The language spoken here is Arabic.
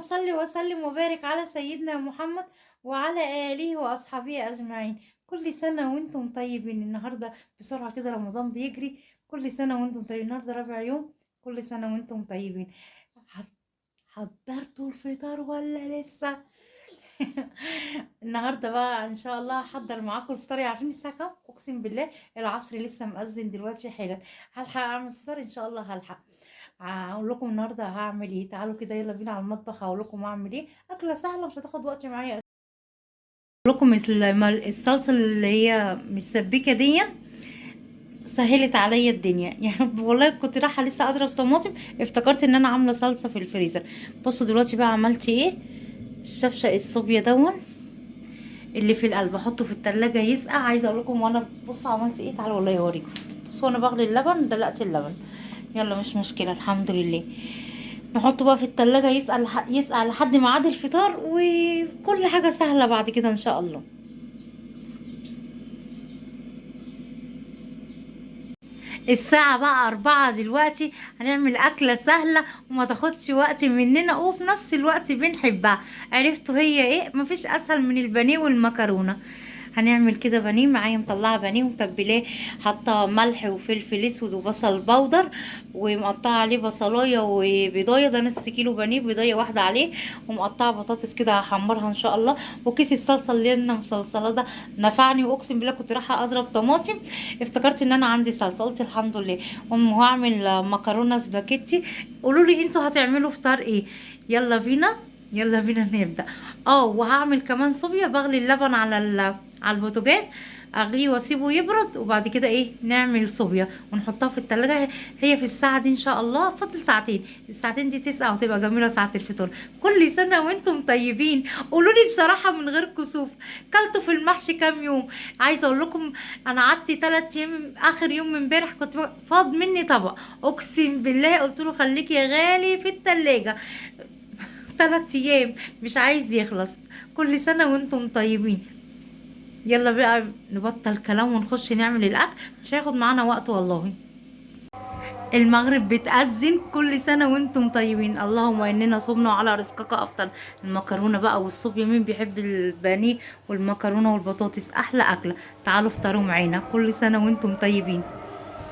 صل وسلم وبارك على سيدنا محمد وعلى آله وأصحابه أجمعين. كل سنة وانتم طيبين. النهاردة بسرعة كده رمضان بيجري. كل سنة وانتم طيبين. النهاردة رابع يوم. كل سنة وانتم طيبين. حض- حضرتوا الفطار ولا لسه؟ النهارده بقى ان شاء الله هحضر معاكم الفطار. عارفين الساعه كام؟ اقسم بالله العصر لسه مأذن دلوقتي حالا. هلحق اعمل فطار ان شاء الله هلحق. هقول لكم النهارده هعمل ايه. تعالوا كده يلا بينا على المطبخ هقول لكم هعمل ايه. اكله سهله مش هتاخد وقت معايا. اقول لكم الصلصه اللي هي مسبكه دي سهلت عليا الدنيا. يعني والله كنت رايحه لسه اضرب طماطم افتكرت ان انا عامله صلصه في الفريزر. بصوا دلوقتي بقى عملت ايه. الشفشق الصوبيا دون اللي في القلب احطه في التلاجة يسقع. عايزه اقول لكم وانا بصوا عملت ايه. تعالوا والله اوريكم. بصوا وانا بغلي اللبن دلقت اللبن. يلا مش مشكله الحمد لله. نحطه بقى في التلاجة يسقع يسقع لحد ميعاد الفطار وكل حاجه سهله بعد كده ان شاء الله. الساعة بقى 4 دلوقتي. هنعمل أكلة سهلة وما تاخدش وقت مننا وفي نفس الوقت بنحبها. عرفتوا هي ايه؟ مفيش أسهل من البانيه والمكرونة. هنعمل كده بانيه. معايا مطلعه بانيه ومتبلاه. حاطه ملح وفلفل اسود وبصل بودر ومقطعه عليه بصلايه وبيضايه. ده نص كيلو بانيه بيضايه واحده عليه. ومقطعه بطاطس كده هحمرها ان شاء الله. وكيس الصلصه اللي انا مصلصله ده نفعني. واقسم بالله كنت رايحه اضرب طماطم افتكرت ان انا عندي صلصه قلت الحمد لله. وهعمل مكرونه سباكيتي. قولوا لي انتوا هتعملوا فطار ايه. يلا بينا. يلا بينا نبدأ. وهعمل كمان صوبيا. بغلي اللبن على البوتاجاز اغليه واسيبه يبرد وبعد كده ايه نعمل صوبيا ونحطها في التلاجة. هي في الساعة دي ان شاء الله فاضل ساعتين. الساعتين دي تسقع وتبقى جميلة ساعة الفطور. كل سنة وانتم طيبين. قولوا لي بصراحة من غير كسوف كلتوا في المحشي كام يوم. عايزة اقول لكم انا قعدت 3 ايام. اخر يوم من امبارح كنت فاض مني طبق. اقسم بالله قلت له خليك يا غالي في التلاجة. 3 ايام مش عايز يخلص. كل سنة وانتم طيبين. يلا بقى نبطل كلام ونخش نعمل الاكل. مش هياخد معانا وقت والله. المغرب بتأذن. كل سنة وانتم طيبين. اللهم اننا صبنا على رزقك افطر. المكرونة بقى والصوبيا. مين بيحب البانيه والمكرونة والبطاطس احلى اكلة. تعالوا افطروا معانا. كل سنة وانتم طيبين.